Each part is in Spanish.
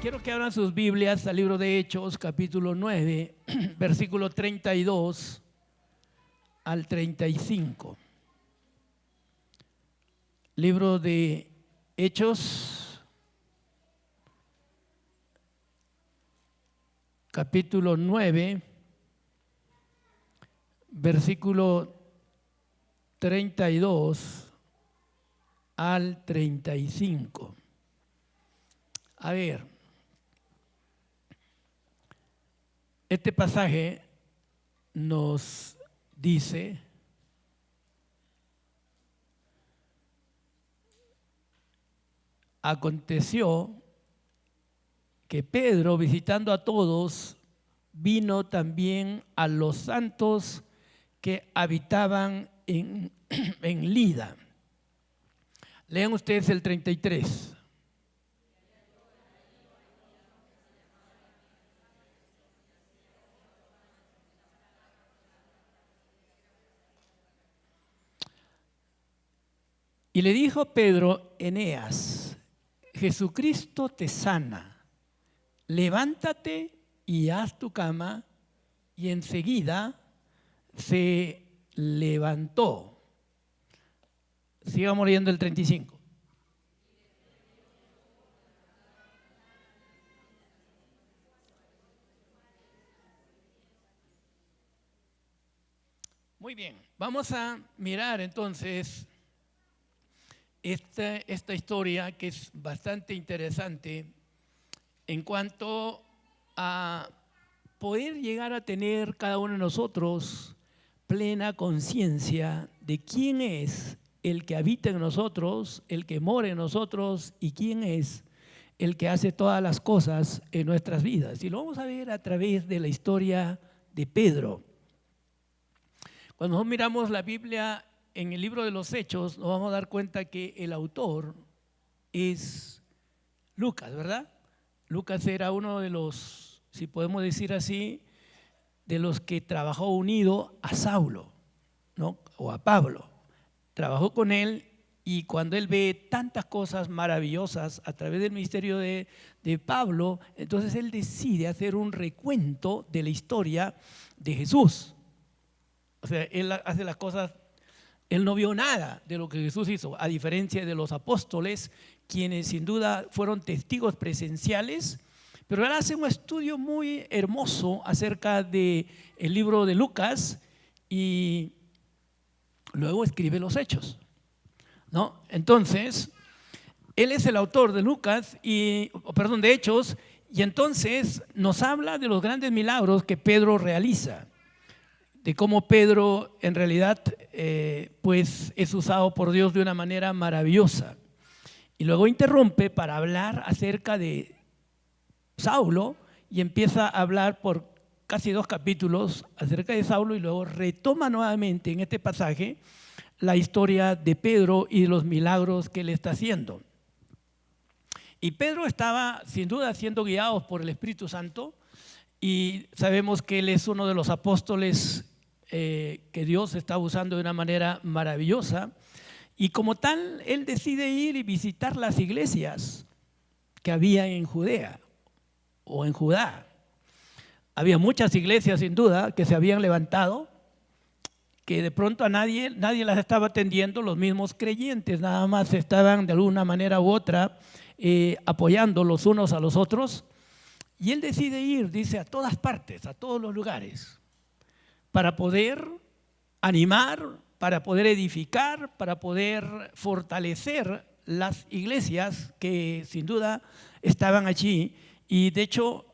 Quiero que abran sus Biblias al libro de Hechos, capítulo 9, versículo 32 al 35. Libro de Hechos, capítulo 9, versículo 32 al 35. A ver, este pasaje nos dice: aconteció que Pedro, visitando a todos, vino también a los santos que habitaban en Lida. Lean ustedes el 33. Y le dijo Pedro: Eneas, Jesucristo te sana, levántate y haz tu cama. Y enseguida se levantó. Sigamos leyendo el 35. Muy bien, vamos a mirar entonces esta historia, que es bastante interesante en cuanto a poder llegar a tener cada uno de nosotros plena conciencia de quién es el que habita en nosotros, el que mora en nosotros, y quién es el que hace todas las cosas en nuestras vidas. Y lo vamos a ver a través de la historia de Pedro. Cuando miramos la Biblia en el libro de los Hechos, nos vamos a dar cuenta que el autor es Lucas, ¿verdad? Lucas era uno de los, si podemos decir así, de los que trabajó unido a Saulo, ¿no? O a Pablo. Trabajó con él, y cuando él ve tantas cosas maravillosas a través del ministerio de Pablo, entonces él decide hacer un recuento de la historia de Jesús. O sea, él hace las cosas. Él no vio nada de lo que Jesús hizo, a diferencia de los apóstoles, quienes sin duda fueron testigos presenciales, pero él hace un estudio muy hermoso acerca del libro de Lucas y luego escribe los Hechos, ¿no? Entonces, él es el autor de de Hechos, y entonces nos habla de los grandes milagros que Pedro realiza, de cómo Pedro en realidad pues es usado por Dios de una manera maravillosa. Y luego interrumpe para hablar acerca de Saulo, y empieza a hablar por casi 2 capítulos acerca de Saulo, y luego retoma nuevamente en este pasaje la historia de Pedro y de los milagros que él está haciendo. Y Pedro estaba sin duda siendo guiado por el Espíritu Santo, y sabemos que él es uno de los apóstoles que Dios está usando de una manera maravillosa, y como tal él decide ir y visitar las iglesias que había en Judea o en Judá. Había muchas iglesias sin duda que se habían levantado, que de pronto a nadie las estaba atendiendo, los mismos creyentes nada más estaban de alguna manera u otra apoyando los unos a los otros, y él decide ir, dice, a todas partes, a todos los lugares, para poder animar, para poder edificar, para poder fortalecer las iglesias que sin duda estaban allí. Y de hecho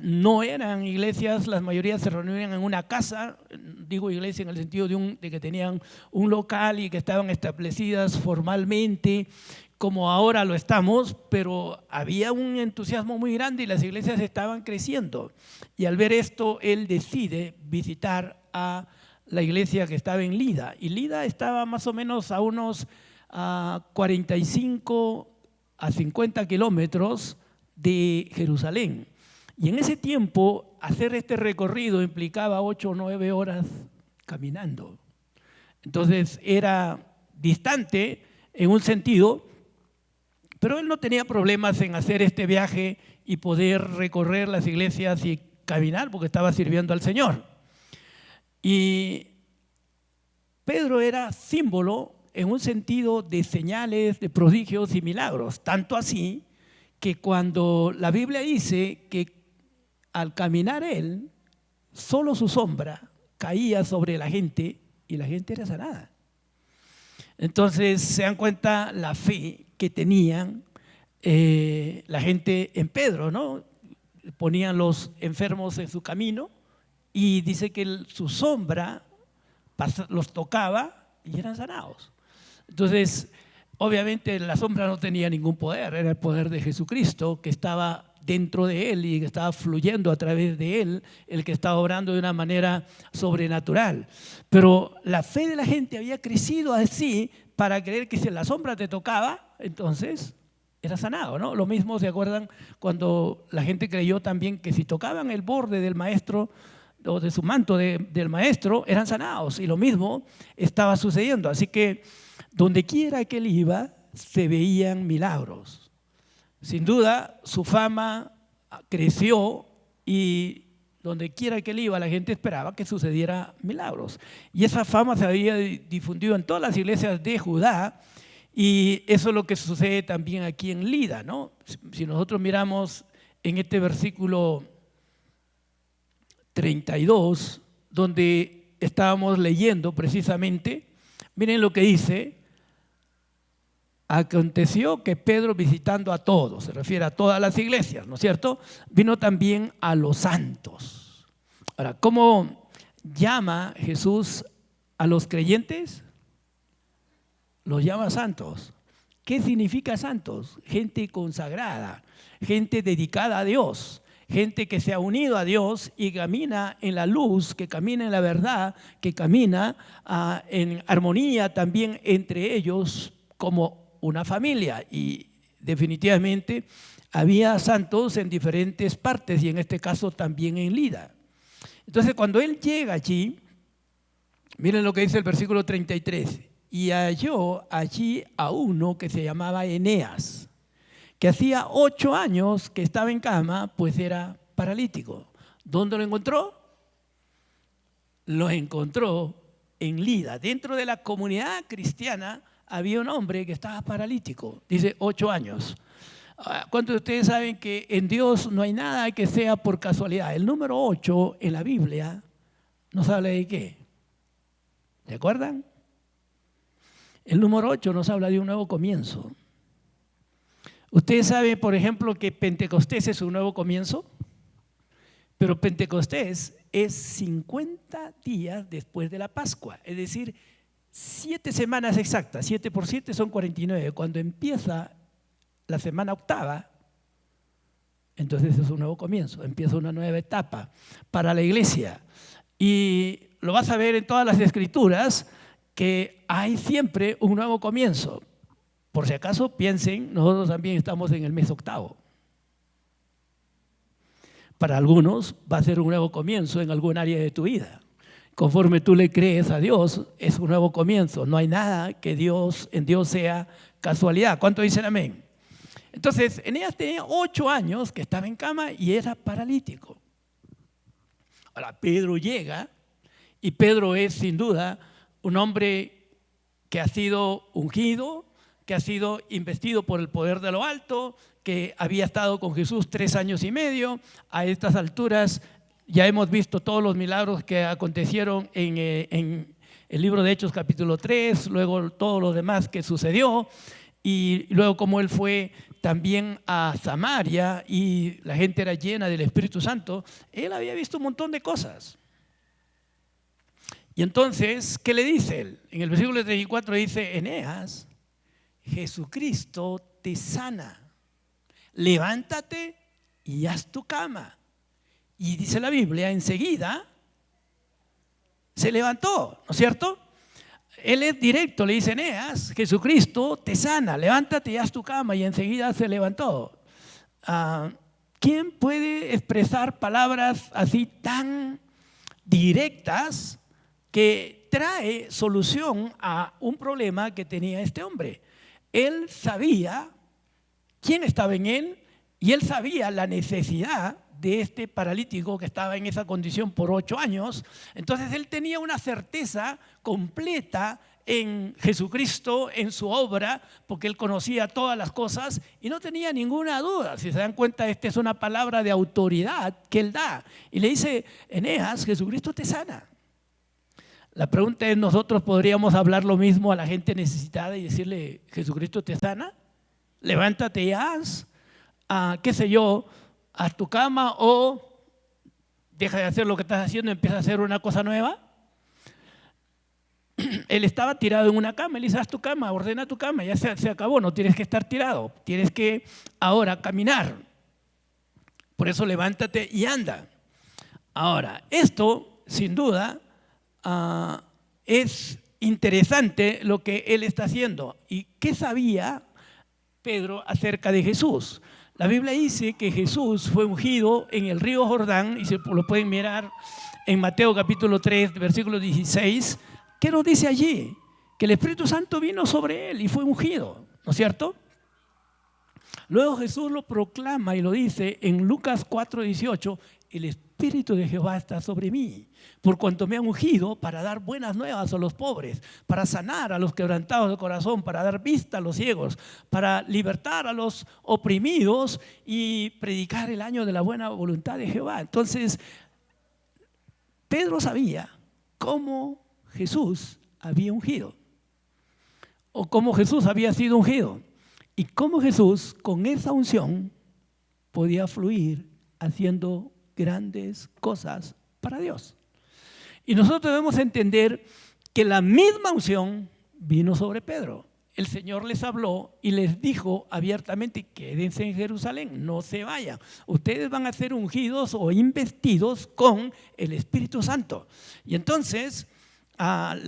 no eran iglesias, la mayoría se reunían en una casa, digo iglesia en el sentido de que tenían un local y que estaban establecidas formalmente, como ahora lo estamos, pero había un entusiasmo muy grande y las iglesias estaban creciendo. Y al ver esto, él decide visitar a la iglesia que estaba en Lida. Y Lida estaba más o menos a unos 45 a 50 kilómetros de Jerusalén. Y en ese tiempo, hacer este recorrido implicaba 8 o 9 horas caminando. Entonces era distante en un sentido, Pero él no tenía problemas en hacer este viaje y poder recorrer las iglesias y caminar porque estaba sirviendo al Señor. Y Pedro era símbolo en un sentido de señales, de prodigios y milagros, tanto así que cuando la Biblia dice que al caminar él, solo su sombra caía sobre la gente y la gente era sanada. Entonces se dan cuenta la fe que tenían la gente en Pedro, ¿no? Ponían los enfermos en su camino y dice que su sombra los tocaba y eran sanados. Entonces, obviamente la sombra no tenía ningún poder, era el poder de Jesucristo que estaba dentro de él y que estaba fluyendo a través de él, el que estaba obrando de una manera sobrenatural. Pero la fe de la gente había crecido así para creer que si la sombra te tocaba, entonces era sanado, ¿no? Lo mismo, ¿se acuerdan? Cuando la gente creyó también que si tocaban el borde del maestro o de su manto del maestro, eran sanados. Y lo mismo estaba sucediendo. Así que donde quiera que él iba, se veían milagros. Sin duda, su fama creció y donde quiera que él iba, la gente esperaba que sucediera milagros. Y esa fama se había difundido en todas las iglesias de Judá y eso es lo que sucede también aquí en Lida, ¿no? Si nosotros miramos en este versículo 32, donde estábamos leyendo precisamente, miren lo que dice. Aconteció que Pedro, visitando a todos, se refiere a todas las iglesias, ¿no es cierto?, vino también a los santos. Ahora, ¿cómo llama Jesús a los creyentes? Los llama santos. ¿Qué significa santos? Gente consagrada, gente dedicada a Dios, gente que se ha unido a Dios y camina en la luz, que camina en la verdad, que camina en armonía también entre ellos como una familia. Y definitivamente había santos en diferentes partes y en este caso también en Lida. Entonces cuando él llega allí, miren lo que dice el versículo 33, y halló allí a uno que se llamaba Eneas, que hacía 8 años que estaba en cama, pues era paralítico. ¿Dónde lo encontró? Lo encontró en Lida. Dentro de la comunidad cristiana había un hombre que estaba paralítico, dice 8 años. ¿Cuántos de ustedes saben que en Dios no hay nada que sea por casualidad? El número 8 en la Biblia nos habla de ¿qué? ¿Se acuerdan? El número 8 nos habla de un nuevo comienzo. Ustedes saben, por ejemplo, que Pentecostés es un nuevo comienzo, pero Pentecostés es 50 días después de la Pascua, es decir, 7 semanas exactas. 7 por 7 son 49. Cuando empieza la semana octava, entonces es un nuevo comienzo, empieza una nueva etapa para la iglesia. Y lo vas a ver en todas las escrituras que hay siempre un nuevo comienzo. Por si acaso piensen, nosotros también estamos en el mes octavo. Para algunos va a ser un nuevo comienzo en algún área de tu vida. Conforme tú le crees a Dios, es un nuevo comienzo. No hay nada que en Dios sea casualidad. ¿Cuántos dicen amén? Entonces, Eneas tenía 8 años que estaba en cama y era paralítico. Ahora, Pedro llega y Pedro es sin duda un hombre que ha sido ungido, que ha sido investido por el poder de lo alto, que había estado con Jesús 3 años y medio. A estas alturas ya hemos visto todos los milagros que acontecieron en el libro de Hechos capítulo 3, luego todo lo demás que sucedió y luego como él fue también a Samaria y la gente era llena del Espíritu Santo. Él había visto un montón de cosas. Y entonces, ¿qué le dice él? En el versículo 34 dice, Eneas, Jesucristo te sana, levántate y haz tu cama. Y dice la Biblia, enseguida se levantó, ¿no es cierto? Él es directo, le dice, Eneas, Jesucristo te sana, levántate y haz tu cama. Y enseguida se levantó. ¿Quién puede expresar palabras así tan directas que trae solución a un problema que tenía este hombre? Él sabía quién estaba en él y él sabía la necesidad de este paralítico que estaba en esa condición por 8 años. Entonces él tenía una certeza completa en Jesucristo, en su obra, porque él conocía todas las cosas y no tenía ninguna duda. Si se dan cuenta, esta es una palabra de autoridad que él da. Y le dice: Eneas, Jesucristo te sana. La pregunta es, ¿nosotros podríamos hablar lo mismo a la gente necesitada y decirle: Jesucristo te sana? Levántate y haz, qué sé yo, haz tu cama, o deja de hacer lo que estás haciendo y empieza a hacer una cosa nueva. Él estaba tirado en una cama, él dice: haz tu cama, ordena tu cama, ya se acabó, no tienes que estar tirado, tienes que ahora caminar. Por eso levántate y anda. Ahora, esto sin duda es interesante lo que él está haciendo. ¿Y qué sabía Pedro acerca de Jesús? La Biblia dice que Jesús fue ungido en el río Jordán, y se lo pueden mirar en Mateo capítulo 3, versículo 16. ¿Qué nos dice allí? Que el Espíritu Santo vino sobre él y fue ungido, ¿no es cierto? Luego Jesús lo proclama y lo dice en Lucas 4:18: el Espíritu de Jehová está sobre mí, por cuanto me ha ungido para dar buenas nuevas a los pobres, para sanar a los quebrantados de corazón, para dar vista a los ciegos, para libertar a los oprimidos y predicar el año de la buena voluntad de Jehová. Entonces, Pedro sabía cómo Jesús había ungido, o cómo Jesús había sido ungido, y cómo Jesús con esa unción podía fluir haciendo grandes cosas para Dios. Y nosotros debemos entender que la misma unción vino sobre Pedro. El Señor les habló y les dijo abiertamente: quédense en Jerusalén, no se vayan. Ustedes van a ser ungidos o investidos con el Espíritu Santo. Y entonces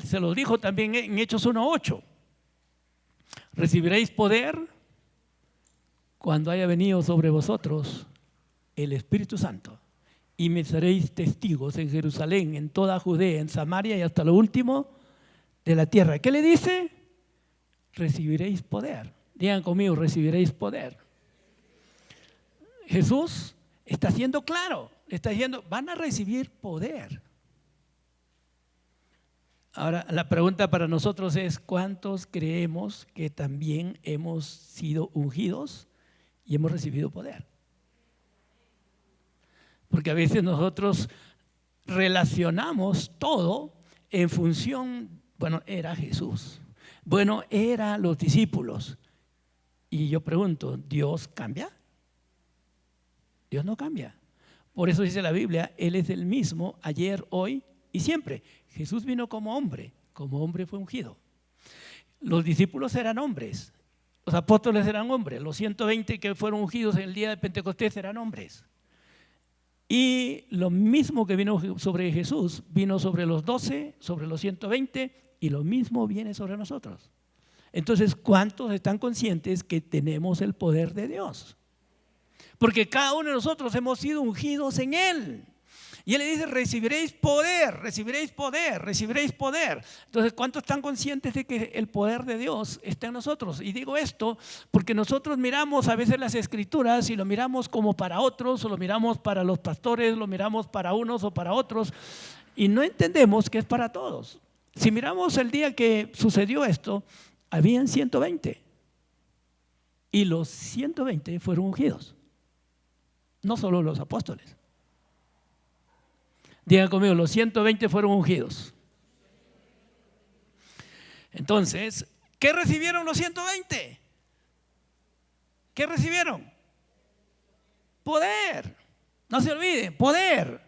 se lo dijo también en Hechos 1:8: recibiréis poder cuando haya venido sobre vosotros el Espíritu Santo, y me seréis testigos en Jerusalén, en toda Judea, en Samaria y hasta lo último de la tierra. ¿Qué le dice? Recibiréis poder. Digan conmigo: recibiréis poder. Jesús está siendo claro, está diciendo: van a recibir poder. Ahora, la pregunta para nosotros es: ¿cuántos creemos que también hemos sido ungidos y hemos recibido poder? Porque a veces nosotros relacionamos todo en función, bueno, era Jesús, bueno, eran los discípulos. Y yo pregunto: ¿Dios cambia? Dios no cambia. Por eso dice la Biblia: Él es el mismo ayer, hoy y siempre. Jesús vino como hombre fue ungido. Los discípulos eran hombres, los apóstoles eran hombres, los 120 que fueron ungidos en el día de Pentecostés eran hombres. Y lo mismo que vino sobre Jesús, vino sobre los 12, sobre los 120, y lo mismo viene sobre nosotros. Entonces, ¿cuántos están conscientes que tenemos el poder de Dios? Porque cada uno de nosotros hemos sido ungidos en Él. Y Él le dice: recibiréis poder, recibiréis poder, recibiréis poder. Entonces, ¿cuántos están conscientes de que el poder de Dios está en nosotros? Y digo esto porque nosotros miramos a veces las Escrituras y lo miramos como para otros, o lo miramos para los pastores, lo miramos para unos o para otros, y no entendemos que es para todos. Si miramos el día que sucedió esto, habían 120 y los 120 fueron ungidos, no solo los apóstoles. Digan conmigo: los 120 fueron ungidos. Entonces, ¿qué recibieron los 120? ¿Qué recibieron? Poder. No se olviden, poder.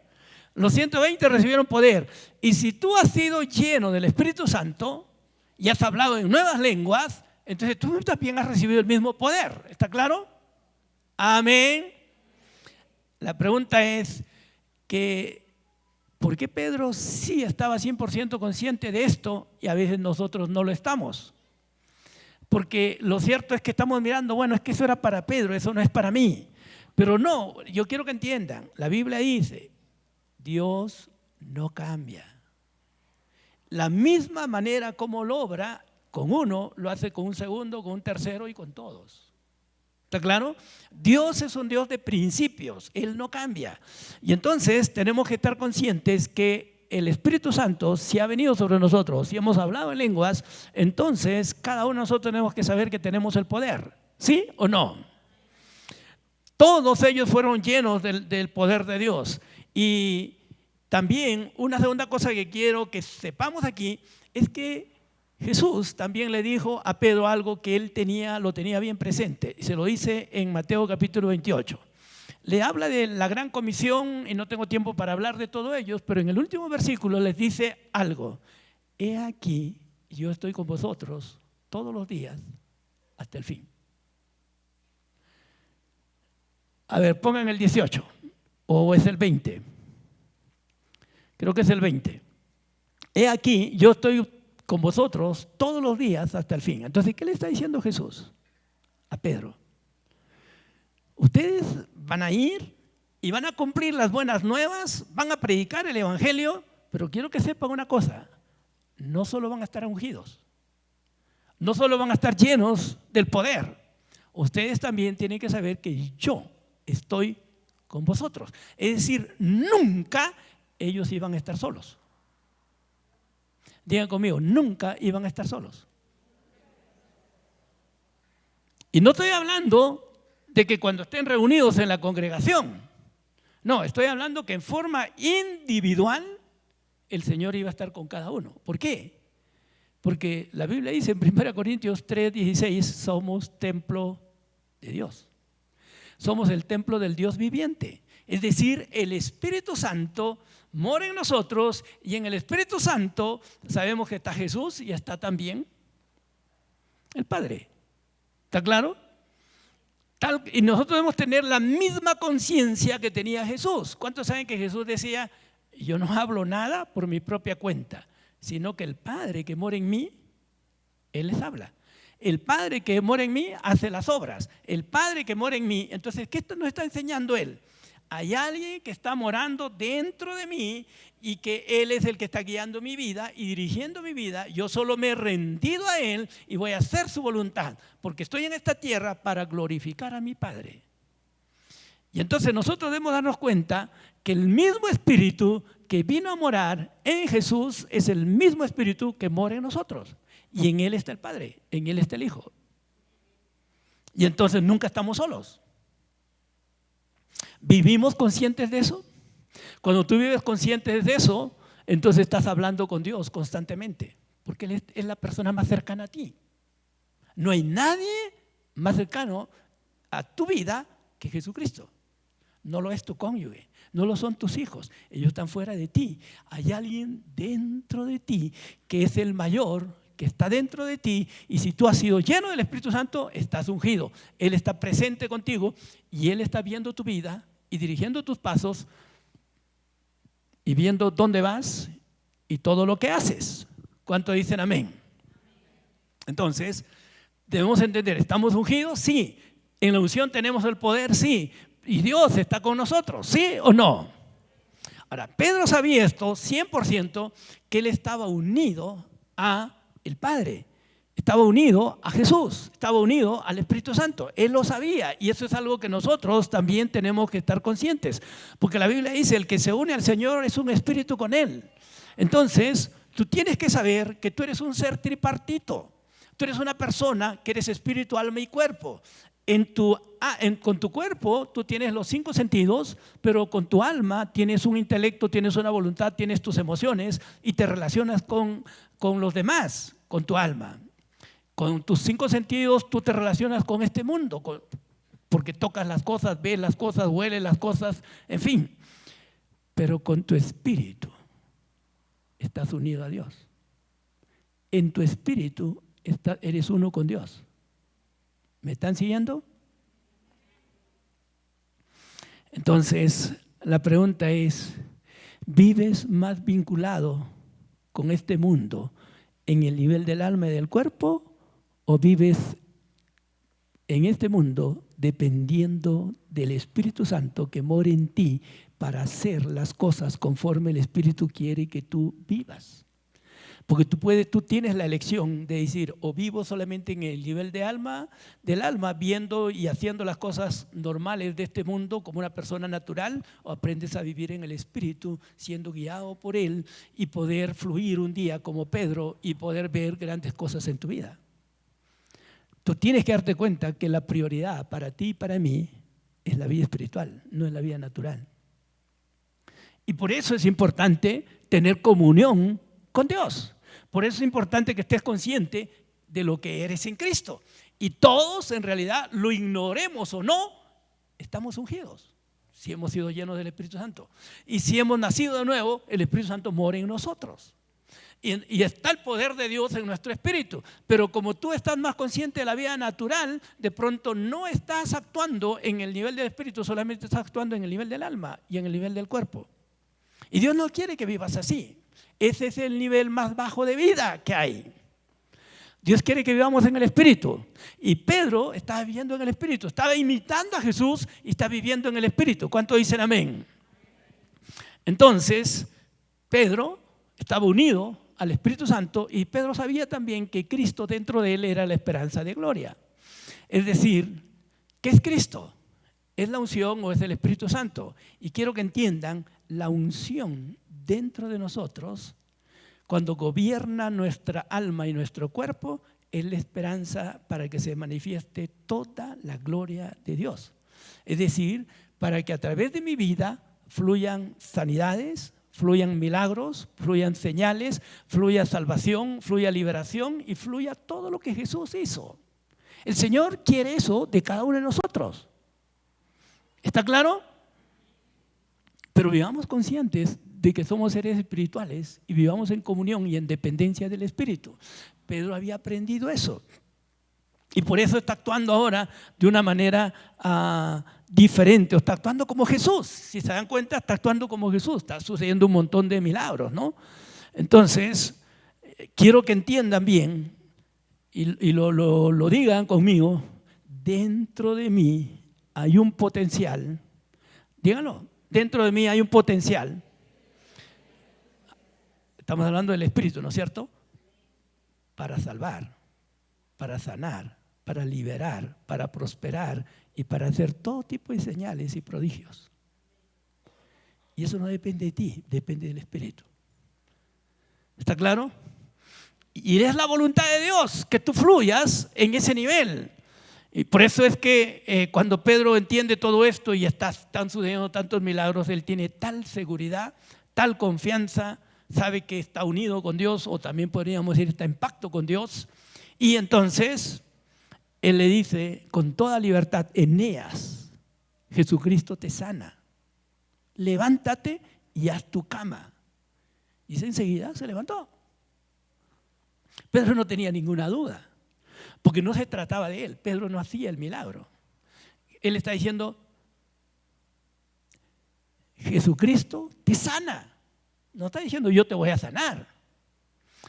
Los 120 recibieron poder. Y si tú has sido lleno del Espíritu Santo y has hablado en nuevas lenguas, entonces tú también has recibido el mismo poder. ¿Está claro? Amén. La pregunta es que ¿por qué Pedro sí estaba 100% consciente de esto y a veces nosotros no lo estamos? Porque lo cierto es que estamos mirando: bueno, es que eso era para Pedro, eso no es para mí. Pero no, yo quiero que entiendan, la Biblia dice: Dios no cambia. La misma manera como lo obra con uno, lo hace con un segundo, con un tercero y con todos. ¿Está claro? Dios es un Dios de principios, Él no cambia. Y entonces tenemos que estar conscientes que el Espíritu Santo, si ha venido sobre nosotros, si hemos hablado en lenguas, entonces cada uno de nosotros tenemos que saber que tenemos el poder. ¿Sí o no? Todos ellos fueron llenos del poder de Dios. Y también una segunda cosa que quiero que sepamos aquí es que Jesús también le dijo a Pedro algo que él lo tenía bien presente. Y se lo dice en Mateo capítulo 28. Le habla de la gran comisión y no tengo tiempo para hablar de todo ello, pero en el último versículo les dice algo. He aquí, yo estoy con vosotros todos los días hasta el fin. A ver, pongan el 18 o es el 20. Creo que es el 20. He aquí, yo estoy con vosotros todos los días hasta el fin. Entonces, ¿qué le está diciendo Jesús a Pedro? Ustedes van a ir y van a cumplir las buenas nuevas, van a predicar el evangelio, pero quiero que sepan una cosa, no solo van a estar ungidos, no solo van a estar llenos del poder, ustedes también tienen que saber que yo estoy con vosotros. Es decir, nunca ellos iban a estar solos. Digan conmigo, nunca iban a estar solos. Y no estoy hablando de que cuando estén reunidos en la congregación. No, estoy hablando que en forma individual el Señor iba a estar con cada uno. ¿Por qué? Porque la Biblia dice en 1 Corintios 3:16, somos templo de Dios. Somos el templo del Dios viviente. Es decir, el Espíritu Santo mora en nosotros y en el Espíritu Santo sabemos que está Jesús y está también el Padre. ¿Está claro? Y nosotros debemos tener la misma conciencia que tenía Jesús. ¿Cuántos saben que Jesús decía, yo no hablo nada por mi propia cuenta, sino que el Padre que mora en mí, Él les habla? El Padre que mora en mí hace las obras. El Padre que mora en mí. Entonces, ¿qué nos está enseñando Él? Hay alguien que está morando dentro de mí y que Él es el que está guiando mi vida y dirigiendo mi vida. Yo solo me he rendido a Él y voy a hacer su voluntad, porque estoy en esta tierra para glorificar a mi Padre. Y entonces nosotros debemos darnos cuenta que el mismo Espíritu que vino a morar en Jesús es el mismo Espíritu que mora en nosotros. Y en Él está el Padre, en Él está el Hijo. Y entonces nunca estamos solos. ¿Vivimos conscientes de eso? Cuando tú vives consciente de eso, entonces estás hablando con Dios constantemente, porque Él es la persona más cercana a ti. No hay nadie más cercano a tu vida que Jesucristo. No lo es tu cónyuge, no lo son tus hijos, ellos están fuera de ti. Hay alguien dentro de ti que es el mayor, que está dentro de ti, y si tú has sido lleno del Espíritu Santo, estás ungido. Él está presente contigo y Él está viendo tu vida y dirigiendo tus pasos y viendo dónde vas y todo lo que haces. ¿Cuánto dicen amén? Entonces, debemos entender, ¿estamos ungidos? Sí. ¿En la unción tenemos el poder? Sí. ¿Y Dios está con nosotros? ¿Sí o no? Ahora, Pedro sabía esto 100%, que él estaba unido a el Padre, estaba unido a Jesús, estaba unido al Espíritu Santo. Él lo sabía, y eso es algo que nosotros también tenemos que estar conscientes, porque la Biblia dice, el que se une al Señor es un espíritu con Él. Entonces, tú tienes que saber que tú eres un ser tripartito. Tú eres una persona que eres espíritu, alma y cuerpo. Con tu cuerpo tú tienes los 5 sentidos, pero con tu alma tienes un intelecto, tienes una voluntad, tienes tus emociones y te relacionas con los demás, con tu alma. Con tus 5 sentidos tú te relacionas con este mundo, porque tocas las cosas, ves las cosas, hueles las cosas, en fin. Pero con tu espíritu estás unido a Dios. En tu espíritu eres uno con Dios. ¿Me están siguiendo? Entonces, la pregunta es, ¿vives más vinculado con este mundo en el nivel del alma y del cuerpo, o vives en este mundo dependiendo del Espíritu Santo que mora en ti para hacer las cosas conforme el Espíritu quiere que tú vivas? Porque tú tienes la elección de decir, o vivo solamente en el nivel del alma, viendo y haciendo las cosas normales de este mundo como una persona natural, o aprendes a vivir en el Espíritu, siendo guiado por Él y poder fluir un día como Pedro y poder ver grandes cosas en tu vida. Tú tienes que darte cuenta que la prioridad para ti y para mí es la vida espiritual, no es la vida natural. Y por eso es importante tener comunión con Dios. Por eso es importante que estés consciente de lo que eres en Cristo. Y todos, en realidad, lo ignoremos o no, estamos ungidos, si hemos sido llenos del Espíritu Santo. Y si hemos nacido de nuevo, el Espíritu Santo mora en nosotros. Y está el poder de Dios en nuestro espíritu. Pero como tú estás más consciente de la vida natural, de pronto no estás actuando en el nivel del espíritu, solamente estás actuando en el nivel del alma y en el nivel del cuerpo. Y Dios no quiere que vivas así. Ese es el nivel más bajo de vida que hay. Dios quiere que vivamos en el Espíritu. Y Pedro estaba viviendo en el Espíritu. Estaba imitando a Jesús y está viviendo en el Espíritu. ¿Cuántos dicen amén? Entonces, Pedro estaba unido al Espíritu Santo y Pedro sabía también que Cristo dentro de él era la esperanza de gloria. Es decir, ¿qué es Cristo? ¿Es la unción o es el Espíritu Santo? Y quiero que entiendan, la unción dentro de nosotros, cuando gobierna nuestra alma y nuestro cuerpo, es la esperanza para que se manifieste toda la gloria de Dios. Es decir, para que a través de mi vida fluyan sanidades, fluyan milagros, fluyan señales, fluya salvación, fluya liberación y fluya todo lo que Jesús hizo. El Señor quiere eso de cada uno de nosotros. ¿Está claro? Pero vivamos conscientes de que somos seres espirituales y vivamos en comunión y en dependencia del Espíritu. Pedro había aprendido eso. Y por eso está actuando ahora de una manera diferente, o está actuando como Jesús. Si se dan cuenta, está actuando como Jesús. Está sucediendo un montón de milagros, ¿no? Entonces, quiero que entiendan bien y lo digan conmigo. Dentro de mí hay un potencial. Díganlo. Dentro de mí hay un potencial. Estamos hablando del Espíritu, ¿no es cierto? Para salvar, para sanar, para liberar, para prosperar y para hacer todo tipo de señales y prodigios. Y eso no depende de ti, depende del Espíritu. ¿Está claro? Y es la voluntad de Dios que tú fluyas en ese nivel. Y por eso es que cuando Pedro entiende todo esto y están sucediendo tantos milagros, él tiene tal seguridad, tal confianza, sabe que está unido con Dios, o también podríamos decir está en pacto con Dios. Y entonces él le dice con toda libertad: Eneas, Jesucristo te sana, levántate y haz tu cama. Y enseguida se levantó. Pedro no tenía ninguna duda, porque no se trataba de él. Pedro no hacía el milagro. Él está diciendo: Jesucristo te sana. No está diciendo yo te voy a sanar.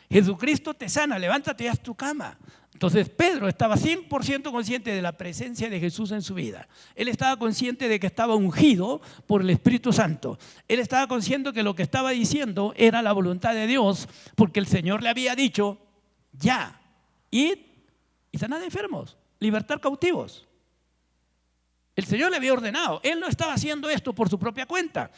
Jesucristo te sana, levántate y haz tu cama. Entonces Pedro estaba 100% consciente de la presencia de Jesús en su vida. Él estaba consciente de que estaba ungido por el Espíritu Santo. Él estaba consciente que lo que estaba diciendo era la voluntad de Dios, porque el Señor le había dicho: ya, id y sanad enfermos, libertar cautivos. El Señor le había ordenado. Él no estaba haciendo esto por su propia cuenta.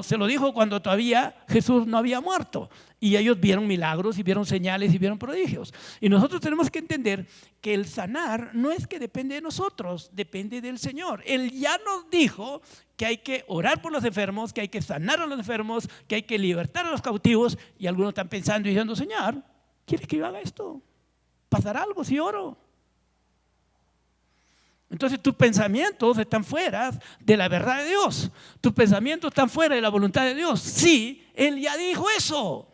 Se lo dijo cuando todavía Jesús no había muerto. Y ellos vieron milagros y vieron señales y vieron prodigios. Y nosotros tenemos que entender que el sanar no es que depende de nosotros, depende del Señor. Él ya nos dijo que hay que orar por los enfermos, que hay que sanar a los enfermos, que hay que libertar a los cautivos. Y algunos están pensando y diciendo: Señor, ¿quieres que yo haga esto? ¿Pasará algo si oro? Entonces tus pensamientos están fuera de la verdad de Dios. Tus pensamientos están fuera de la voluntad de Dios. Sí, Él ya dijo eso.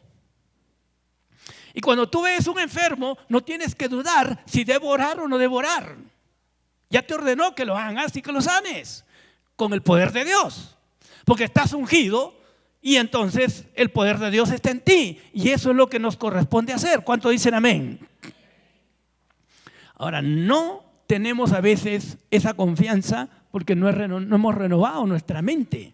Y cuando tú ves un enfermo, no tienes que dudar si debo orar o no debo orar. Ya te ordenó que lo hagas y que lo sanes con el poder de Dios. Porque estás ungido y entonces el poder de Dios está en ti. Y eso es lo que nos corresponde hacer. ¿Cuántos dicen amén? Ahora, no tenemos a veces esa confianza porque no hemos renovado nuestra mente.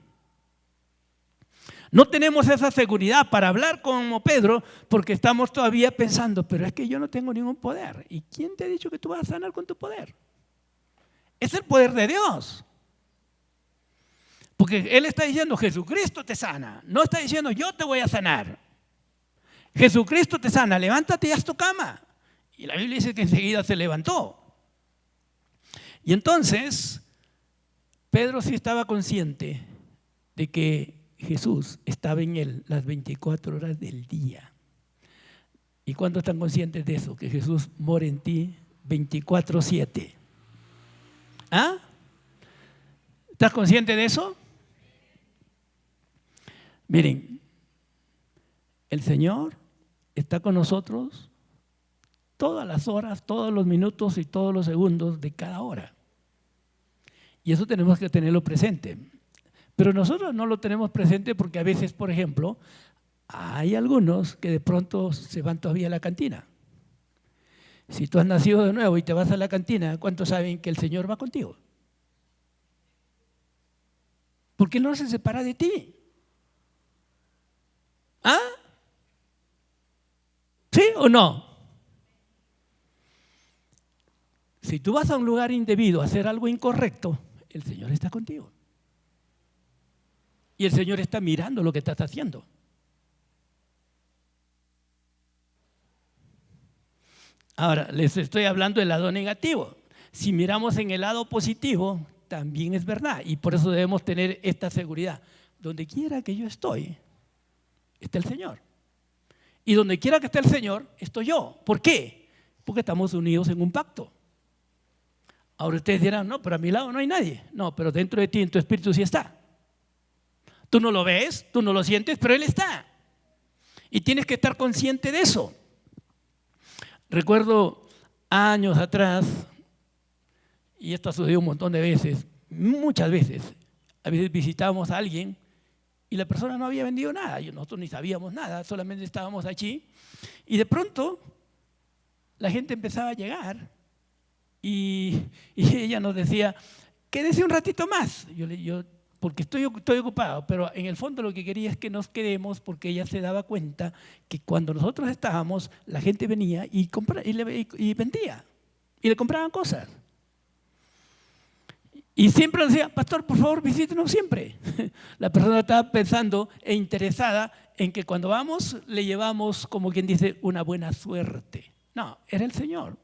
No tenemos esa seguridad para hablar como Pedro porque estamos todavía pensando, pero es que yo no tengo ningún poder. ¿Y quién te ha dicho que tú vas a sanar con tu poder? Es el poder de Dios. Porque Él está diciendo, Jesucristo te sana. No está diciendo, yo te voy a sanar. Jesucristo te sana, levántate y haz tu cama. Y la Biblia dice que enseguida se levantó. Y entonces, Pedro sí estaba consciente de que Jesús estaba en él las 24 horas del día. ¿Y cuántos están conscientes de eso? Que Jesús mora en ti 24/7. ¿Ah? ¿Estás consciente de eso? Miren, el Señor está con nosotros todas las horas, todos los minutos y todos los segundos de cada hora. Y eso tenemos que tenerlo presente. Pero nosotros no lo tenemos presente porque a veces, por ejemplo, hay algunos que de pronto se van todavía a la cantina. Si tú has nacido de nuevo y te vas a la cantina, ¿cuántos saben que el Señor va contigo? Porque Él no se separa de ti. ¿Ah? ¿Sí o no? Si tú vas a un lugar indebido a hacer algo incorrecto, el Señor está contigo. Y el Señor está mirando lo que estás haciendo. Ahora, les estoy hablando del lado negativo. Si miramos en el lado positivo, también es verdad. Y por eso debemos tener esta seguridad. Donde quiera que yo estoy, está el Señor. Y donde quiera que esté el Señor, estoy yo. ¿Por qué? Porque estamos unidos en un pacto. Ahora ustedes dirán, no, pero a mi lado no hay nadie. No, pero dentro de ti, en tu espíritu sí está. Tú no lo ves, tú no lo sientes, pero Él está. Y tienes que estar consciente de eso. Recuerdo años atrás, y esto ha sucedido un montón de veces, muchas veces, a veces visitábamos a alguien y la persona no había vendido nada, nosotros ni sabíamos nada, solamente estábamos allí y de pronto la gente empezaba a llegar y ella nos decía, quédese un ratito más. Yo porque estoy ocupado, pero en el fondo lo que quería es que nos quedemos porque ella se daba cuenta que cuando nosotros estábamos, la gente venía y vendía y le compraban cosas. Y siempre nos decía, pastor, por favor, visítenos siempre. La persona estaba pensando e interesada en que cuando vamos le llevamos, como quien dice, una buena suerte. No, era el Señor.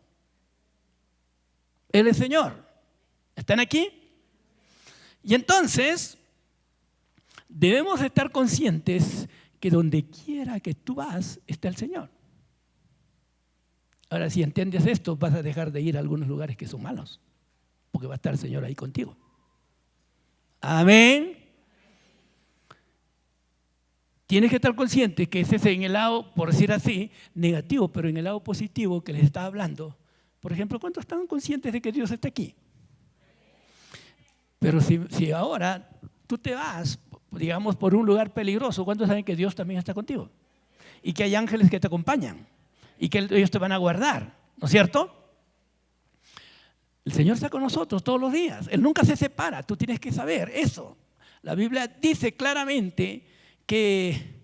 Él es el Señor. ¿Están aquí? Y entonces, debemos estar conscientes que donde quiera que tú vas, está el Señor. Ahora, si entiendes esto, vas a dejar de ir a algunos lugares que son malos, porque va a estar el Señor ahí contigo. Amén. Tienes que estar consciente que ese es en el lado, por decir así, negativo, pero en el lado positivo que les estaba hablando. Por ejemplo, ¿cuántos están conscientes de que Dios está aquí? Pero si ahora tú te vas, digamos, por un lugar peligroso, ¿cuántos saben que Dios también está contigo? Y que hay ángeles que te acompañan y que ellos te van a guardar, ¿no es cierto? El Señor está con nosotros todos los días. Él nunca se separa, tú tienes que saber eso. La Biblia dice claramente que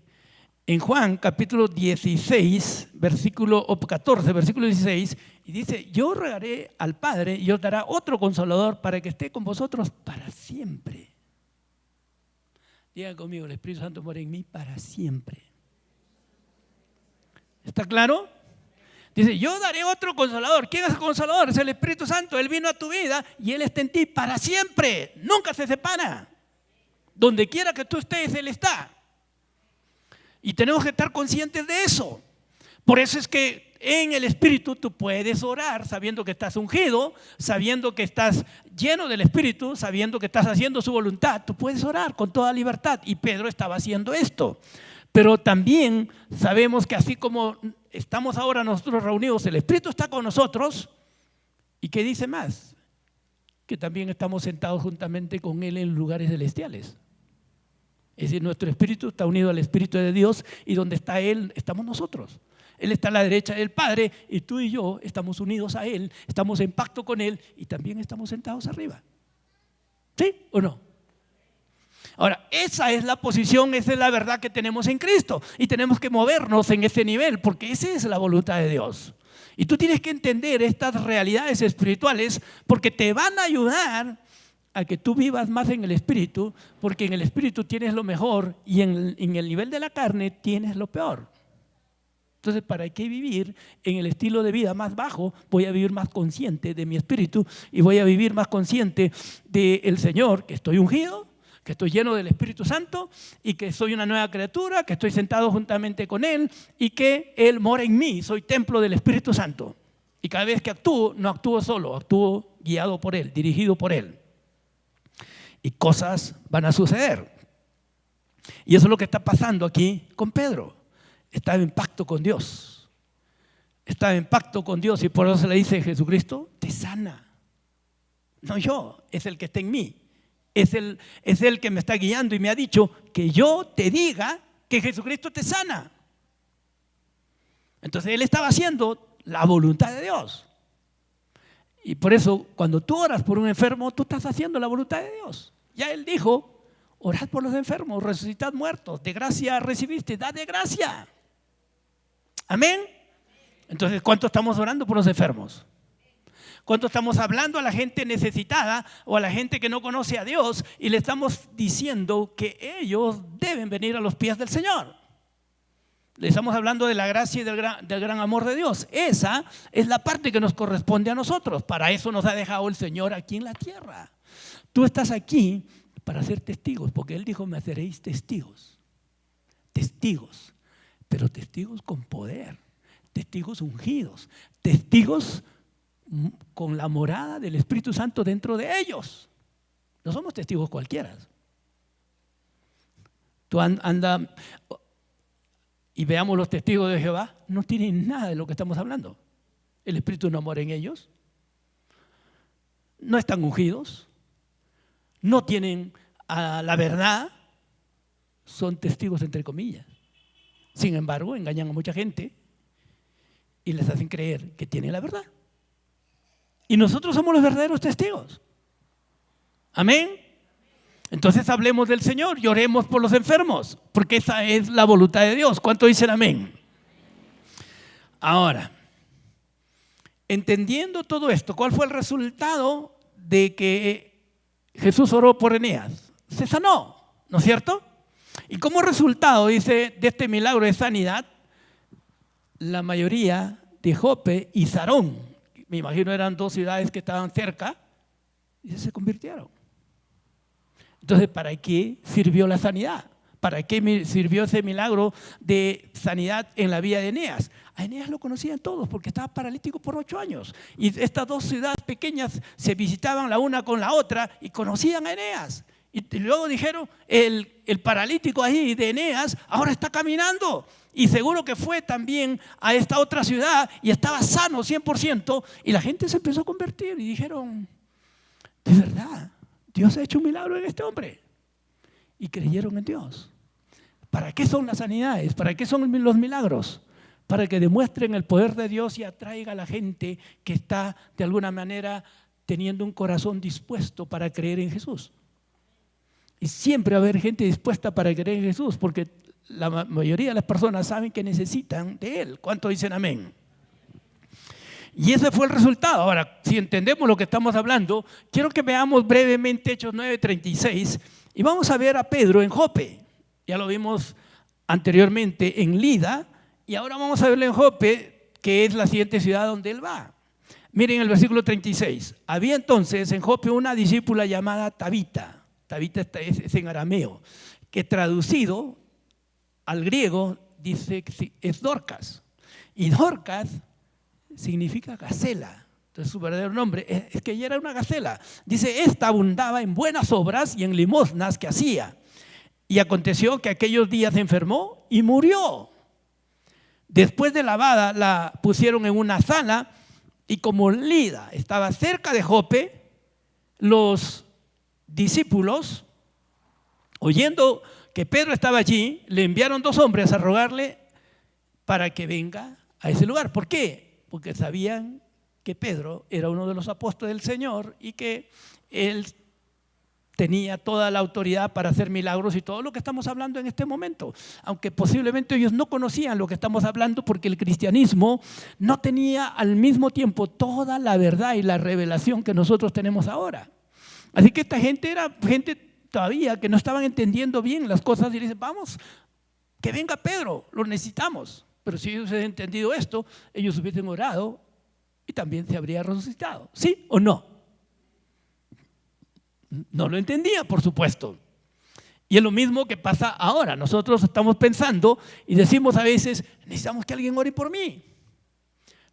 en Juan capítulo 16, versículo 14, versículo 16, y dice, yo rogaré al Padre y os dará otro consolador para que esté con vosotros para siempre. Digan conmigo, el Espíritu Santo mora en mí para siempre. ¿Está claro? Dice, yo daré otro consolador. ¿Quién es el consolador? Es el Espíritu Santo. Él vino a tu vida y Él está en ti para siempre. Nunca se separa. Donde quiera que tú estés, Él está. Y tenemos que estar conscientes de eso. Por eso es que en el Espíritu tú puedes orar sabiendo que estás ungido, sabiendo que estás lleno del Espíritu, sabiendo que estás haciendo su voluntad. Tú puedes orar con toda libertad. Y Pedro estaba haciendo esto. Pero también sabemos que así como estamos ahora nosotros reunidos, el Espíritu está con nosotros. ¿Y qué dice más? Que también estamos sentados juntamente con Él en lugares celestiales. Es decir, nuestro espíritu está unido al Espíritu de Dios y donde está Él, estamos nosotros. Él está a la derecha del Padre y tú y yo estamos unidos a Él, estamos en pacto con Él y también estamos sentados arriba. ¿Sí o no? Ahora, esa es la posición, esa es la verdad que tenemos en Cristo. Y tenemos que movernos en ese nivel, porque esa es la voluntad de Dios. Y tú tienes que entender estas realidades espirituales, porque te van a ayudar a que tú vivas más en el Espíritu, porque en el Espíritu tienes lo mejor y en el nivel de la carne tienes lo peor. Entonces, ¿para qué vivir en el estilo de vida más bajo? Voy a vivir más consciente de mi espíritu y voy a vivir más consciente del Señor, que estoy ungido, que estoy lleno del Espíritu Santo y que soy una nueva criatura, que estoy sentado juntamente con Él y que Él mora en mí, soy templo del Espíritu Santo. Y cada vez que actúo, no actúo solo, actúo guiado por Él, dirigido por Él. Y cosas van a suceder. Y eso es lo que está pasando aquí con Pedro. Estaba en pacto con Dios. Estaba en pacto con Dios y por eso se le dice: Jesucristo te sana. No yo, es el que está en mí. Es el que me está guiando y me ha dicho que yo te diga que Jesucristo te sana. Entonces él estaba haciendo la voluntad de Dios. Y por eso cuando tú oras por un enfermo, tú estás haciendo la voluntad de Dios. Ya él dijo: orad por los enfermos, resucitad muertos, de gracia recibiste, da de gracia. Amén. Entonces, ¿cuánto estamos orando por los enfermos? ¿Cuánto estamos hablando a la gente necesitada o a la gente que no conoce a Dios y le estamos diciendo que ellos deben venir a los pies del Señor? Le estamos hablando de la gracia y del gran amor de Dios. Esa es la parte que nos corresponde a nosotros. Para eso nos ha dejado el Señor aquí en la tierra. Tú estás aquí para ser testigos, porque Él dijo: me haceréis testigos. Testigos, pero testigos con poder, testigos ungidos, testigos con la morada del Espíritu Santo dentro de ellos. No somos testigos cualquiera. Tú anda y veamos los testigos de Jehová, no tienen nada de lo que estamos hablando. El Espíritu no mora en ellos, no están ungidos, no tienen la verdad, son testigos entre comillas. Sin embargo, engañan a mucha gente y les hacen creer que tienen la verdad. Y nosotros somos los verdaderos testigos. Amén. Entonces hablemos del Señor y oremos por los enfermos, porque esa es la voluntad de Dios. ¿Cuánto dicen amén? Ahora, entendiendo todo esto, ¿cuál fue el resultado de que Jesús oró por Eneas? Se sanó, ¿no es cierto? Y como resultado, dice, de este milagro de sanidad, la mayoría de Jope y Sarón, me imagino eran dos ciudades que estaban cerca, y se convirtieron. Entonces, ¿para qué sirvió la sanidad? ¿Para qué sirvió ese milagro de sanidad en la vida de Eneas? A Eneas lo conocían todos porque estaba paralítico por 8 años. Y estas dos ciudades pequeñas se visitaban la una con la otra y conocían a Eneas. Y luego dijeron: el paralítico ahí de Eneas ahora está caminando. Y seguro que fue también a esta otra ciudad y estaba sano 100%. Y la gente se empezó a convertir y dijeron: de verdad, Dios ha hecho un milagro en este hombre. Y creyeron en Dios. ¿Para qué son las sanidades? ¿Para qué son los milagros? Para que demuestren el poder de Dios y atraiga a la gente que está de alguna manera teniendo un corazón dispuesto para creer en Jesús. Y siempre va a haber gente dispuesta para creer en Jesús, porque la mayoría de las personas saben que necesitan de Él. ¿Cuántos dicen amén? Y ese fue el resultado. Ahora, si entendemos lo que estamos hablando, quiero que veamos brevemente Hechos 9:36 y vamos a ver a Pedro en Jope. Ya lo vimos anteriormente en Lida y ahora vamos a verlo en Jope, que es la siguiente ciudad donde él va. Miren el versículo 36. Había entonces en Jope una discípula llamada Tabita. Tabita es en arameo, que traducido al griego dice que es Dorcas. Y Dorcas significa gacela. Entonces su verdadero nombre es que ella era una gacela. Dice: esta abundaba en buenas obras y en limosnas que hacía. Y aconteció que aquellos días se enfermó y murió. Después de lavada la pusieron en una sala y como Lida estaba cerca de Jope, los discípulos, oyendo que Pedro estaba allí, le enviaron 2 hombres a rogarle para que venga a ese lugar. ¿Por qué? Porque sabían que Pedro era uno de los apóstoles del Señor y que él tenía toda la autoridad para hacer milagros y todo lo que estamos hablando en este momento. Aunque posiblemente ellos no conocían lo que estamos hablando porque el cristianismo no tenía al mismo tiempo toda la verdad y la revelación que nosotros tenemos ahora. Así que esta gente era gente todavía que no estaban entendiendo bien las cosas y dicen, vamos, que venga Pedro, lo necesitamos. Pero si ellos hubiesen entendido esto, ellos hubiesen orado y también se habría resucitado. ¿Sí o no? No lo entendía, por supuesto. Y es lo mismo que pasa ahora. Nosotros estamos pensando y decimos a veces, necesitamos que alguien ore por mí.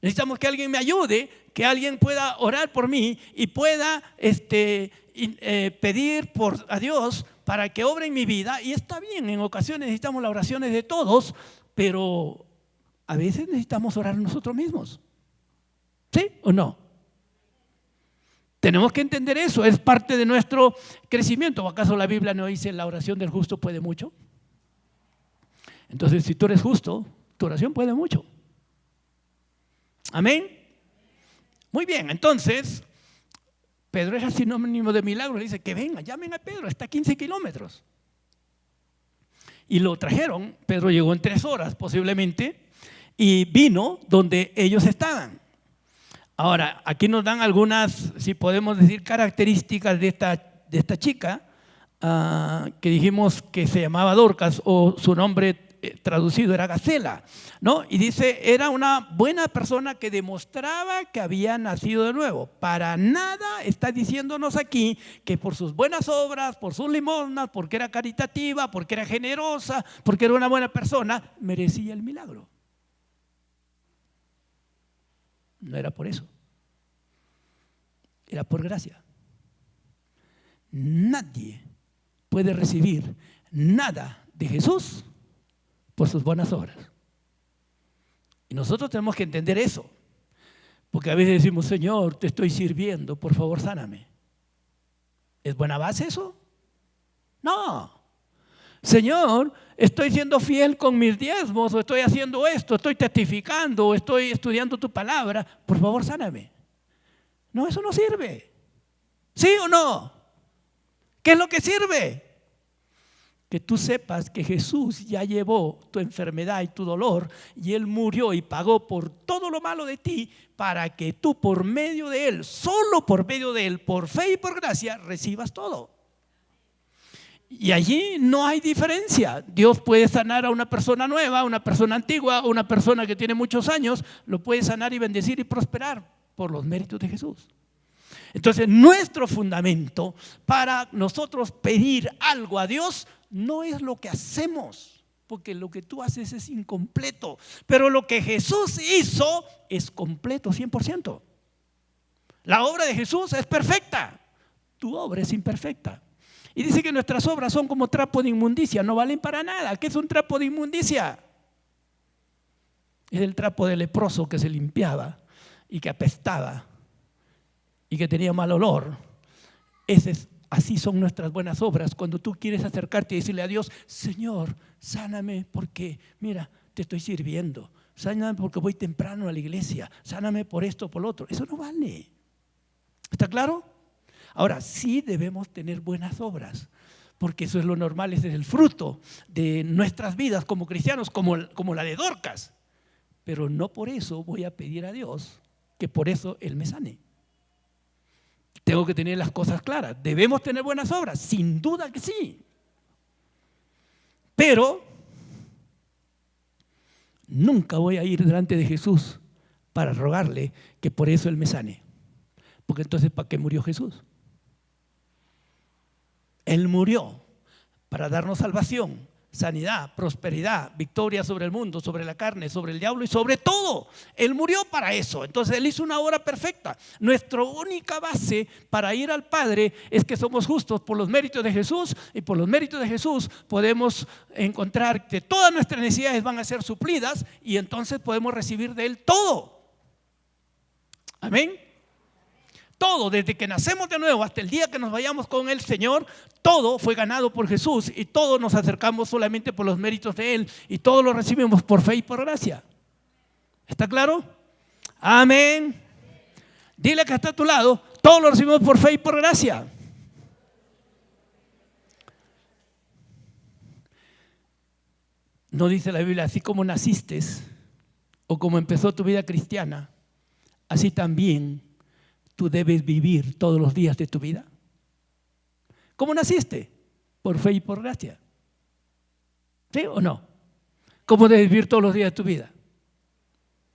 Necesitamos que alguien me ayude, que alguien pueda orar por mí y pueda pedir a Dios para que obre en mi vida. Y está bien, en ocasiones necesitamos las oraciones de todos, pero a veces necesitamos orar nosotros mismos. ¿Sí o no? Tenemos que entender eso, es parte de nuestro crecimiento. ¿O acaso la Biblia no dice la oración del justo puede mucho? Entonces, si tú eres justo, tu oración puede mucho. Amén. Muy bien, entonces, Pedro era sinónimo de milagro. Le dice que venga, llamen a Pedro, está a 15 kilómetros. Y lo trajeron, Pedro llegó en 3 horas posiblemente, y vino donde ellos estaban. Ahora, aquí nos dan algunas, si podemos decir, características de esta chica, que dijimos que se llamaba Dorcas, o su nombre traducido era Gacela, ¿no? Y dice, era una buena persona que demostraba que había nacido de nuevo. Para nada está diciéndonos aquí que por sus buenas obras, por sus limosnas, porque era caritativa, porque era generosa, porque era una buena persona, merecía el milagro. No era por eso, era por gracia. Nadie puede recibir nada de Jesús por sus buenas obras. Y nosotros tenemos que entender eso, porque a veces decimos, Señor, te estoy sirviendo, por favor sáname. ¿Es buena base eso? No. Señor, estoy siendo fiel con mis diezmos, o estoy haciendo esto, estoy testificando, o estoy estudiando tu palabra, por favor sáname. No, eso no sirve. ¿Sí o no? ¿Qué es lo que sirve? Que tú sepas que Jesús ya llevó tu enfermedad y tu dolor, y Él murió y pagó por todo lo malo de ti, para que tú por medio de Él, solo por medio de Él, por fe y por gracia, recibas todo. Y allí no hay diferencia. Dios puede sanar a una persona nueva, a una persona antigua, a una persona que tiene muchos años, lo puede sanar y bendecir y prosperar por los méritos de Jesús. Entonces, nuestro fundamento para nosotros pedir algo a Dios no es lo que hacemos, porque lo que tú haces es incompleto, pero lo que Jesús hizo es completo, 100%. La obra de Jesús es perfecta, tu obra es imperfecta. Y dice que nuestras obras son como trapo de inmundicia, no valen para nada. ¿Qué es un trapo de inmundicia? Es el trapo de leproso que se limpiaba y que apestaba y que tenía mal olor. Así son nuestras buenas obras. Cuando tú quieres acercarte y decirle a Dios, Señor, sáname porque, mira, te estoy sirviendo. Sáname porque voy temprano a la iglesia. Sáname por esto o por lo otro. Eso no vale. ¿Está claro? Ahora, sí debemos tener buenas obras, porque eso es lo normal, ese es el fruto de nuestras vidas como cristianos, como la de Dorcas. Pero no por eso voy a pedir a Dios que por eso Él me sane. Tengo que tener las cosas claras. ¿Debemos tener buenas obras? Sin duda que sí. Pero nunca voy a ir delante de Jesús para rogarle que por eso Él me sane. Porque entonces, ¿para qué murió Jesús? Él murió para darnos salvación, sanidad, prosperidad, victoria sobre el mundo, sobre la carne, sobre el diablo y sobre todo. Él murió para eso. Entonces Él hizo una obra perfecta. Nuestra única base para ir al Padre es que somos justos por los méritos de Jesús, y por los méritos de Jesús podemos encontrar que todas nuestras necesidades van a ser suplidas, y entonces podemos recibir de Él todo. Amén. Todo, desde que nacemos de nuevo hasta el día que nos vayamos con el Señor, todo fue ganado por Jesús, y todos nos acercamos solamente por los méritos de Él, y todos lo recibimos por fe y por gracia. ¿Está claro? Amén. Dile que está a tu lado, todos lo recibimos por fe y por gracia. No dice la Biblia, así como naciste o como empezó tu vida cristiana, así también tú debes vivir todos los días de tu vida. ¿Cómo naciste? Por fe y por gracia. ¿Sí o no? ¿Cómo debes vivir todos los días de tu vida?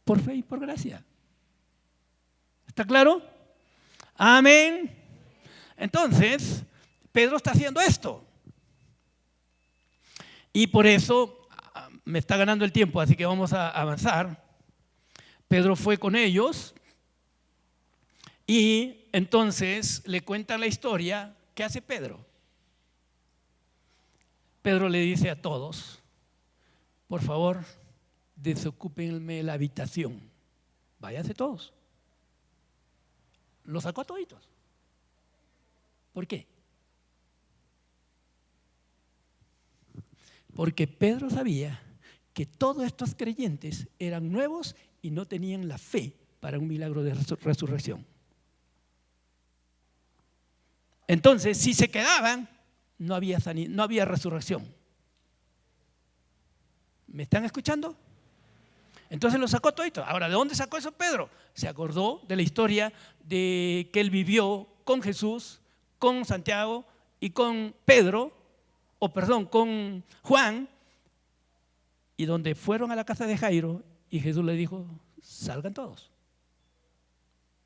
Por fe y por gracia. ¿Está claro? Amén. Entonces, Pedro está haciendo esto. Y por eso me está ganando el tiempo, así que vamos a avanzar. Pedro fue con ellos y entonces le cuentan la historia. ¿Qué hace Pedro? Pedro le dice a todos, por favor, desocúpenme la habitación. Váyanse todos. Los sacó a toditos. ¿Por qué? Porque Pedro sabía que todos estos creyentes eran nuevos y no tenían la fe para un milagro de resurrección. Entonces, si se quedaban, no había resurrección. ¿Me están escuchando? Entonces lo sacó todito. Ahora, ¿de dónde sacó eso Pedro? Se acordó de la historia de que él vivió con Jesús, con Santiago y con Pedro, con Juan, y donde fueron a la casa de Jairo y Jesús le dijo, salgan todos.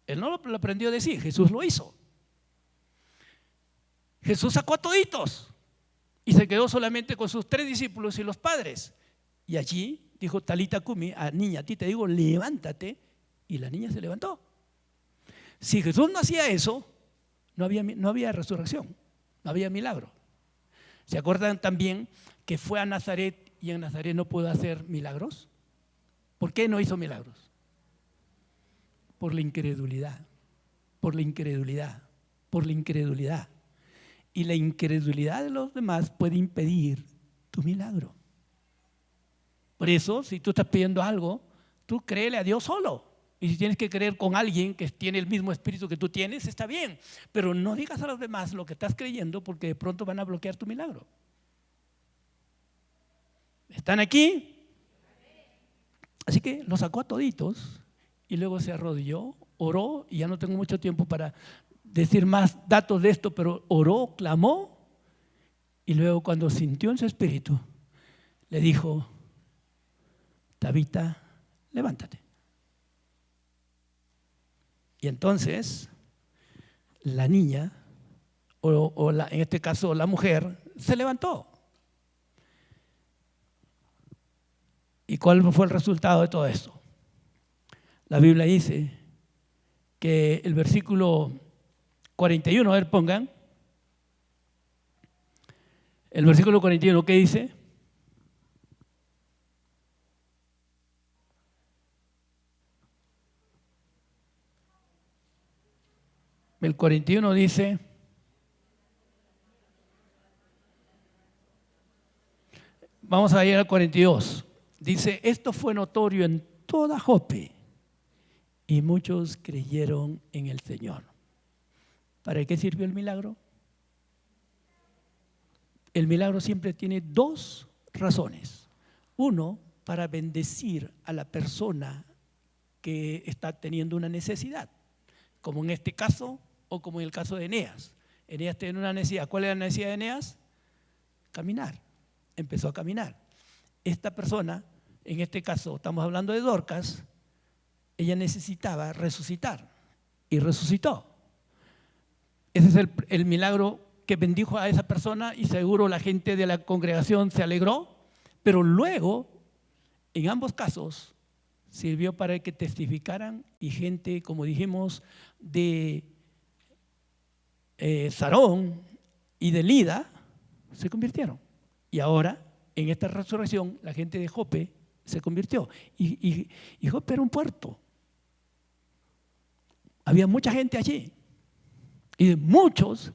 Él no lo aprendió de sí, Jesús lo hizo. Jesús sacó a toditos y se quedó solamente con sus 3 discípulos y los padres. Y allí dijo Talita Cumi, niña, a ti te digo, levántate. Y la niña se levantó. Si Jesús no hacía eso, no había resurrección, no había milagro. ¿Se acuerdan también que fue a Nazaret y en Nazaret no pudo hacer milagros? ¿Por qué no hizo milagros? Por la incredulidad, por la incredulidad, por la incredulidad. Y la incredulidad de los demás puede impedir tu milagro. Por eso, si tú estás pidiendo algo, tú créele a Dios solo. Y si tienes que creer con alguien que tiene el mismo espíritu que tú tienes, está bien. Pero no digas a los demás lo que estás creyendo porque de pronto van a bloquear tu milagro. ¿Están aquí? Así que los sacó a toditos y luego se arrodilló, oró, y ya no tengo mucho tiempo para decir más datos de esto, pero oró, clamó, y luego cuando sintió en su espíritu, le dijo, Tabita, levántate. Y entonces la niña, en este caso la mujer, se levantó. ¿Y cuál fue el resultado de todo esto? La Biblia dice que el versículo 41, a ver, pongan. El versículo 41, ¿qué dice? El 41 dice, vamos a ir al 42. Dice, esto fue notorio en toda Jope y muchos creyeron en el Señor. ¿Para qué sirvió el milagro? El milagro siempre tiene 2 razones. Uno, para bendecir a la persona que está teniendo una necesidad, como en este caso o como en el caso de Eneas. Eneas tenía una necesidad. ¿Cuál era la necesidad de Eneas? Caminar. Empezó a caminar. Esta persona, en este caso estamos hablando de Dorcas, ella necesitaba resucitar y resucitó. Ese es el milagro que bendijo a esa persona y seguro la gente de la congregación se alegró, pero luego, en ambos casos, sirvió para que testificaran y gente, como dijimos, de Sarón y de Lida se convirtieron. Y ahora, en esta resurrección, la gente de Jope se convirtió. Y Jope era un puerto. Había mucha gente allí. Y muchos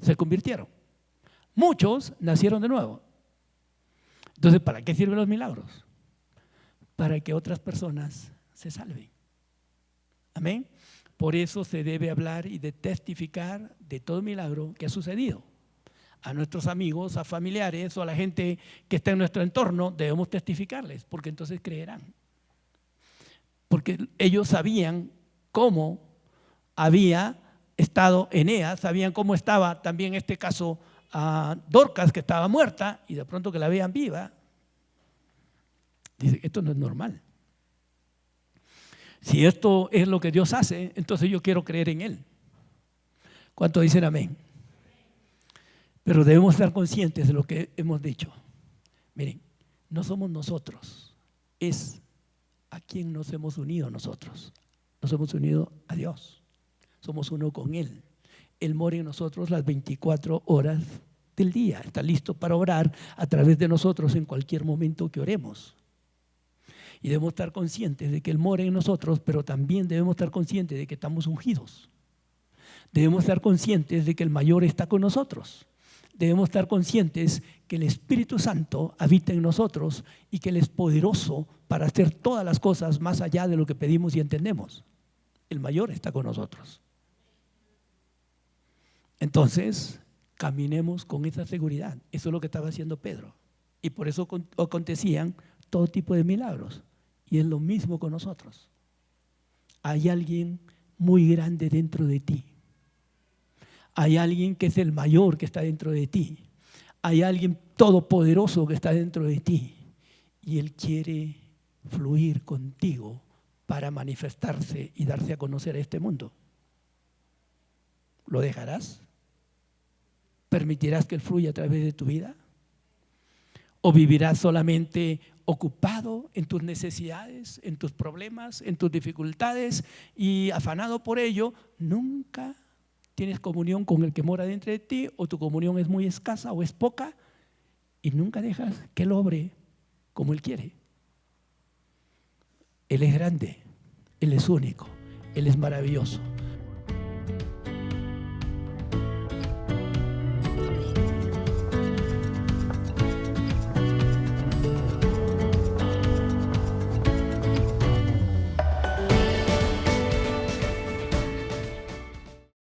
se convirtieron. Muchos nacieron de nuevo. Entonces, ¿para qué sirven los milagros? Para que otras personas se salven. Amén. Por eso se debe hablar y de testificar de todo milagro que ha sucedido. a nuestros amigos, a familiares o a la gente que está en nuestro entorno, debemos testificarles, porque entonces creerán. Porque ellos sabían cómo había estado Eneas, sabían cómo estaba también en este caso a Dorcas, que estaba muerta, y de pronto que la vean viva. Dice, esto no es normal. Si esto es lo que Dios hace, entonces yo quiero creer en Él. ¿Cuántos dicen amén? Pero debemos estar conscientes de lo que hemos dicho. Miren, no somos nosotros, es a quien nos hemos unido nosotros. Nos hemos unido a Dios. Somos uno con Él. Él mora en nosotros las 24 horas del día. Está listo para orar a través de nosotros en cualquier momento que oremos. Y debemos estar conscientes de que Él mora en nosotros, pero también debemos estar conscientes de que estamos ungidos. Debemos estar conscientes de que el mayor está con nosotros. Debemos estar conscientes que el Espíritu Santo habita en nosotros y que Él es poderoso para hacer todas las cosas más allá de lo que pedimos y entendemos. El mayor está con nosotros. Entonces, caminemos con esa seguridad. Eso es lo que estaba haciendo Pedro. Y por eso acontecían todo tipo de milagros. Y es lo mismo con nosotros. Hay alguien muy grande dentro de ti. Hay alguien que es el mayor que está dentro de ti. Hay alguien todopoderoso que está dentro de ti. Y Él quiere fluir contigo para manifestarse y darse a conocer a este mundo. ¿Lo dejarás? ¿Permitirás que Él fluya a través de tu vida? ¿O vivirás solamente ocupado en tus necesidades, en tus problemas, en tus dificultades y afanado por ello? Nunca tienes comunión con el que mora dentro de ti, o tu comunión es muy escasa o es poca, y nunca dejas que Él obre como Él quiere. Él es grande, Él es único, Él es maravilloso.